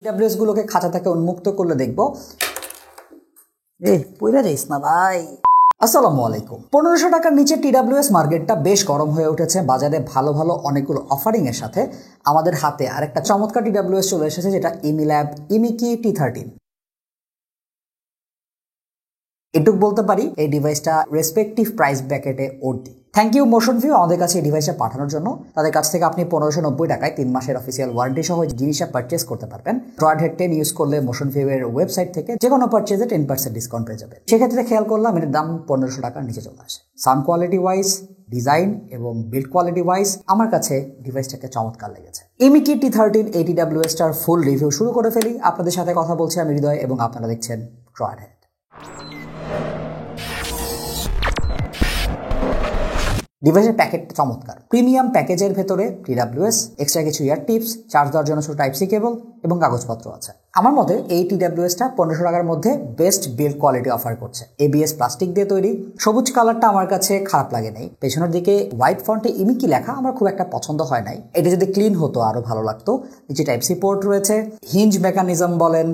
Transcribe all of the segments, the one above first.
TWS গুলোকে খাঁচা থেকে উন্মুক্ত করলে দেখবো পয়রা যাইস না ভাই। আসসালামু আলাইকুম। 1500 টাকার নিচে টিডব্লিউএস মার্কেটটা বেশ গরম হয়ে উঠেছে। বাজারে ভালো ভালো অনেকগুলো অফারিং এর সাথে আমাদের হাতে আরেকটা চমৎকার টিডব্লিউএস চলে এসেছে, যেটা ইমিল্যাব ইমিকি T13। এটুক বলতে পারি এই ডিভাইসটা রেসপেক্টিভ প্রাইস ব্র্যাকেটে ওঠে। থ্যাংক ইউ মোশন ভিউ আমাদের কাছে এই ডিভাইসটা পাঠানোর জন্য। তাদের কাছ থেকে আপনি 1590 টাকায় 3 মাসের অফিসিয়াল ওয়ারেন্টি সহ জিনিসটা পারচেস করতে পারবেন। ড্রয়েড হেড 10 ইউজ করলে মোশন ভিউ এর ওয়েবসাইট থেকে যে কোনো পারচেজে 10% ডিসকাউন্ট পেয়ে যাবেন। সেক্ষেত্রে খেয়াল করলাম এর দাম 1500 টাকার নিচে চলে আসে। সাউন্ড কোয়ালিটি ওয়াইজ, ডিজাইন এবং বিল্ড কোয়ালিটি ওয়াইজ আমার কাছে ডিভাইসটাকে চমৎকার লেগেছে। ইমিকি T13 এই টিডব্লিউএসটার ফুল রিভিউ শুরু করে ফেলি। আপনাদের সাথে কথা বলছি আমি হৃদয় এবং আপনারা দেখছেন ড্রয়েড হেড। ডিভাইসের প্যাকেটটা চমৎকার। প্রিমিয়াম প্যাকেজের ভেতরে টিডব্লিউএস, এক্সট্রা কিছু ইয়ার টিপস, চার্জ দেওয়ার জন্য ছোট টাইপ সি কেবল এবং কাগজপত্র আছে। আমার মতে এই টিডব্লিউএসটা 1500 টাকার মধ্যে বেস্ট বিল্ড কোয়ালিটি অফার করছে। এবিএস প্লাস্টিক দিয়ে তৈরি। সবুজ কালারটা আমার কাছে খারাপ লাগে নাই। পেছনের দিকে হোয়াইট ফন্টে ইমিকি লেখা আমার খুব একটা পছন্দ হয় নাই। এটা যদি ক্লিন হতো আরো ভালো লাগতো। নিচে টাইপ সি পোর্ট রয়েছে। হিঞ্জ মেকানিজম বলেন,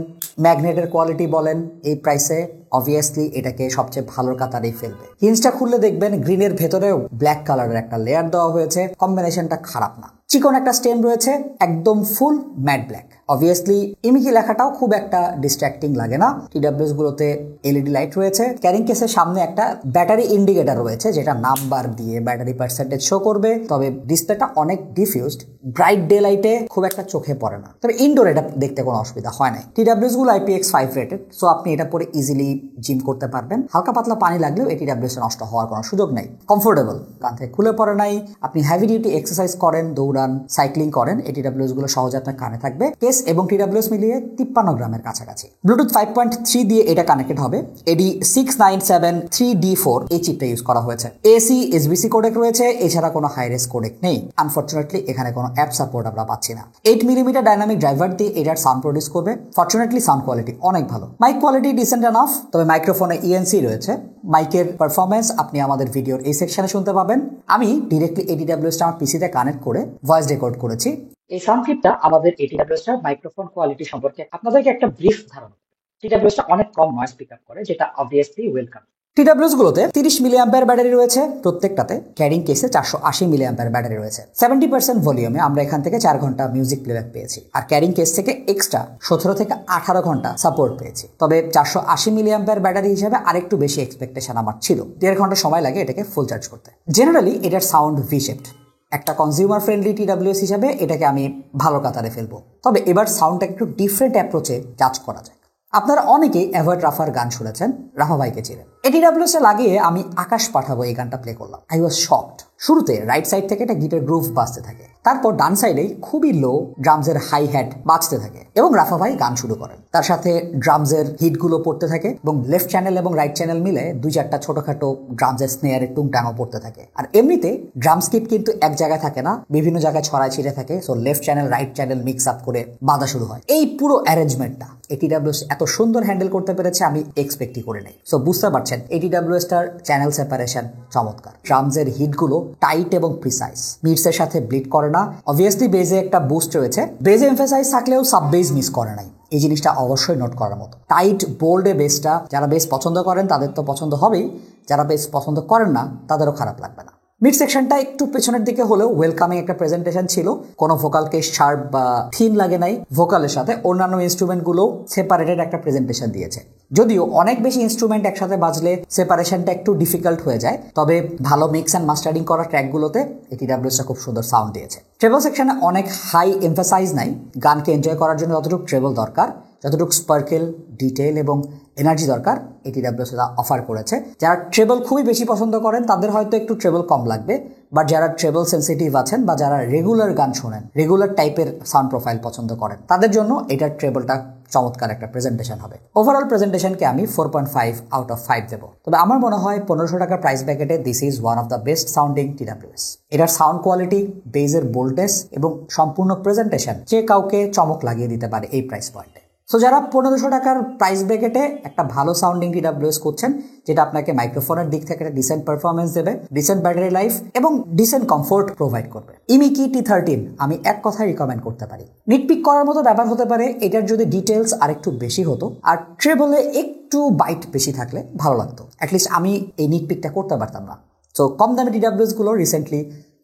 ম্যাগনেটের কোয়ালিটি বলেন, এই প্রাইসে অবভিয়াসলি এটাকে সবচেয়ে ভালোর কাতারেই ফেলবে। হিঞ্জটা খুললে দেখবেন গ্রিনের ভেতরেও ব্ল্যাক কালারের একটা লেয়ার দেওয়া হয়েছে। কম্বিনেশনটা খারাপ না। চিকন একটা স্টেম রয়েছে, একদম ফুল ম্যাট ব্ল্যাক। অবভিয়াসলি ইমিকি লেখাটাও খুব একটা ডিস্ট্রাক্টিং লাগে না। টিডব্লিউএস গুলোতে এলইডি লাইট রয়েছে। ক্যারিং কেসের সামনে একটা ব্যাটারি ইন্ডিকেটর রয়েছে, যেটা নাম্বার দিয়ে ব্যাটারি পার্সেন্টেজ শো করবে। তবে ডিসপ্লেটা অনেক ডিফিউজড, ব্রাইট ডে লাইটে খুব একটা চোখে পড়ে না। তবে ইনডোর এটা দেখতে কোনো অসুবিধা হয় নাই। টিডব্লিউএস গুলো IPX5 রেটেড, সো আপনি এটা পরে ইজিলি জিম করতে পারবেন। হালকা পাতলা পানি লাগলেও এই টিডব্লিউএস নষ্ট হওয়ার কোনো সুযোগ নেই। কমফোর্টেবল, কান থেকে খুলে পড়ে নাই। আপনি হেভি ডিউটি এক্সারসাইজ করেন, দৌড়ান, সাইক্লিং করেন, এই টিডব্লিউএস গুলো সহজে আপনার কানে থাকবে। কেস এবং টিডব্লিউএস মিলিয়ে 53 গ্রামের কাছাকাছি। ব্লুটুথ 5.3 দিয়ে এটা কানেক্টেড হবে। এডি 6973D4 এই চিপটা ইউজ করা হয়েছে। এসি SBC কোডেক রয়েছে, এছাড়া কোনো হাই রেস কোডেক নেই। আনফরচুনেটলি এখানে কোনো অ্যাপ সাপোর্ট আমরা পাচ্ছি না। 8mm ডাইনামিক ড্রাইভার দিয়ে এটার সাউন্ড প্রডিউস করবে। ফরচুনেটলি সাউন্ড কোয়ালিটি অনেক ভালো। মাইক কোয়ালিটি ডিসেন্ট এনাফ, তবে মাইক্রোফোনে ENC রয়েছে। মাইকের পারফরমেন্স আপনি আমাদের ভিডিওর এই সেকশনে শুনতে পাবেন। আমি ডিরেক্টলি এই টিডব্লিউএসটা আমার পিসিতে কানেক্ট করে ভয়েস রেকর্ড করেছি। এই সাউন্ড ক্লিপটা আমাদের এই টিডব্লিউএসটার মাইক্রোফোন কোয়ালিটি সম্পর্কে আপনাদেরকে একটা ব্রিফ ধারণা। টিডব্লিউএসটা অনেক কম নয়েজ পিক আপ করে, যেটা অবভিয়াসলি ওয়েলকাম। টিডব্লিউএস গুলোতে 30 mAh ব্যাটারি রয়েছে প্রত্যেকটাতে। ক্যারিং কেসে 480 mAh ব্যাটারি রয়েছে। 70% ভলিউমে আমরা এখান থেকে 4 ঘন্টা মিউজিক প্লেব্যাক পেয়েছি। আর ক্যারিং কেস থেকে এক্সট্রা 17 থেকে 18 ঘন্টা সাপোর্ট পেয়েছি। তবে 480 mAh ব্যাটারি হিসেবে আরেকটু বেশি এক্সপেকটেশন আমার ছিল। 1.5 ঘন্টা সময় লাগে এটাকে ফুল চার্জ করতে। জেনারেলি এটার সাউন্ড ভি-শেপড। একটা কনজিউমার ফ্রেন্ডলি টিডব্লিউএস হিসাবে এটাকে আমি ভালো কাতারে ফেলবো। তবে এবার সাউন্ডটা একটু ডিফারেন্ট অ্যাপ্রোচে জাজ করা যায়। আপনারা অনেকেই অ্যাভয়েড রাফার গান শুনেছেন, রাফা ভাইকে চিনেন। এই টিডব্লিউএস লাগিয়ে আমি আকাশ পাঠাবো এই গানটা প্লে করলাম। I was shocked. শুরুতে রাইট সাইড থেকে একটা গিটার গ্রুভ বাজতে থাকে, তারপর ডান সাইডে খুবই লো ড্রামসের হাই হ্যাট বাজতে থাকে এবং রাফা ভাই গান শুরু করেন। তার সাথে ড্রামসের হিটগুলো পড়তে থাকে এবং লেফট চ্যানেল এবং রাইট চ্যানেল মিলে 2-4টা ছোটখাটো ড্রামসের স্নেয়ারের টুংটাংও পড়তে থাকে। আর এমনিতে ড্রাম স্কিট কিন্তু এক জায়গায় থাকে না, বিভিন্ন জায়গায় ছড়ায় ছিটে থাকে। So left channel right channel mix up করে বাজা শুরু হয়। এই পুরো অ্যারেঞ্জমেন্টটা এই টিডব্লিউএস এত সুন্দর হ্যান্ডেল করতে পেরেছে আমি এক্সপেক্টই করে নাই। সো বুঝতে পারছেন এই টিডব্লিউএসটার চ্যানেল সেপারেশন চমৎকার। ড্রামসের হিটগুলো টাইট এবং প্রিসাইজ, মিডসের সাথে ব্লিড করে না। অবভিয়াসলি বেজে একটা বুস্ট রয়েছে, বেজে এমফাসাইজ থাকলেও সাব বেজ মিস করে নাই। এই জিনিসটা অবশ্যই নোট করার মতো। টাইট বোল্ডে বেসটা যারা বেস পছন্দ করেন তাদের তো পছন্দ হবেই, যারা বেস পছন্দ করেন না তাদেরও খারাপ লাগবে না। মিড সেকশনটা একটু পেছনের দিকে হলেও ওয়েলকামিং একটা প্রেজেন্টেশন ছিল। কোনো ভোকালকে শার্প বা থিন লাগে নাই। ভোকালের সাথে অন্যান্য ইনস্ট্রুমেন্টগুলো সেপারেটেড একটা প্রেজেন্টেশন দিয়েছে। যদিও অনেক বেশি ইনস্ট্রুমেন্ট একসাথে বাজলে সেপারেশনটা একটু ডিফিকাল্ট হয়ে যায়, তবে ভালো মিক্স অ্যান্ড মাস্টারিং করা ট্র্যাকগুলোতে এই টিডব্লিউএসটা খুব সুন্দর সাউন্ড দিয়েছে। ট্রেবল সেকশনে অনেক হাই এমফাসাইজ নাই। গানকে এনজয় করার জন্য যতটুকু ট্রেবল দরকার, যতটুকু স্পার্কেল, ডিটেল এবং এনার্জি দরকার এই টিডব্লিউএস অফার করেছে। যারা ট্রেবল খুবই বেশি পছন্দ করেন তাদের হয়তো একটু ট্রেবল কম লাগবে, বাট যারা ট্রেবল সেন্সিটিভ আছেন বা যারা রেগুলার গান শোনেন, রেগুলার টাইপের সাউন্ড প্রোফাইল পছন্দ করেন, তাদের জন্য এটার ট্রেবলটা চমৎকার একটা প্রেজেন্টেশন হবে। ওভারঅল প্রেজেন্টেশনকে আমি 4.5 আউট অফ 5 দেবো। তবে আমার মনে হয় 1500 টাকার প্রাইস ব্র্যাকেটে this is one of the best sounding TWS. এটার সাউন্ড কোয়ালিটি, বেজের বোল্ডনেস এবং সম্পূর্ণ প্রেজেন্টেশন যে কাউকে চমক লাগিয়ে দিতে পারে এই প্রাইস পয়েন্টে। সো যারা 1500 টাকার প্রাইস ব্র্যাকেটে একটা ভালো সাউন্ডিং TWS করছেন, যেটা আপনাকে মাইক্রোফোনের দিক থেকে একটা ডিসেন্ট পারফরমেন্স দেবে, ডিসেন্ট ব্যাটারি লাইফ এবং ডিসেন্ট কমফোর্ট প্রোভাইড করবে, ইমিকি T13 আমি এক কথায় রিকমেন্ড করতে পারি। নিটপিক করার মতো ব্যাপার হতে পারে এটার যদি ডিটেলস আর একটু বেশি হতো আর ট্রেবলে একটু বাইট বেশি থাকলে ভালো লাগতো। অ্যাটলিস্ট আমি এই নিটপিকটা করতে পারতাম না। সো কম দামি TWS গুলো রিসেন্টলি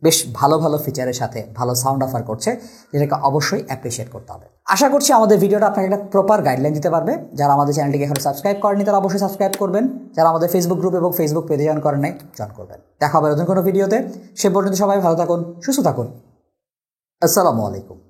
বেশ ভালো ভালো ফিচারের সাথে ভালো সাউন্ড অফার করছে, যেটাকে অবশ্যই অ্যাপ্রিসিয়েট করতে হবে। আশা করছি আমাদের ভিডিওটা আপনাকে একটা প্রপার গাইডলাইন দিতে পারবে। যারা আমাদের চ্যানেলটিকে এখন সাবস্ক্রাইব করেনি তারা অবশ্যই সাবস্ক্রাইব করবেন। যারা আমাদের ফেসবুক গ্রুপ এবং ফেসবুক পেজে জয়েন করেন নাই, জয়েন করবেন। দেখা হবে নতুন কোনো ভিডিওতে। সে পর্যন্ত সবাই ভালো থাকুন, সুস্থ থাকুন। আসসালামু আলাইকুম।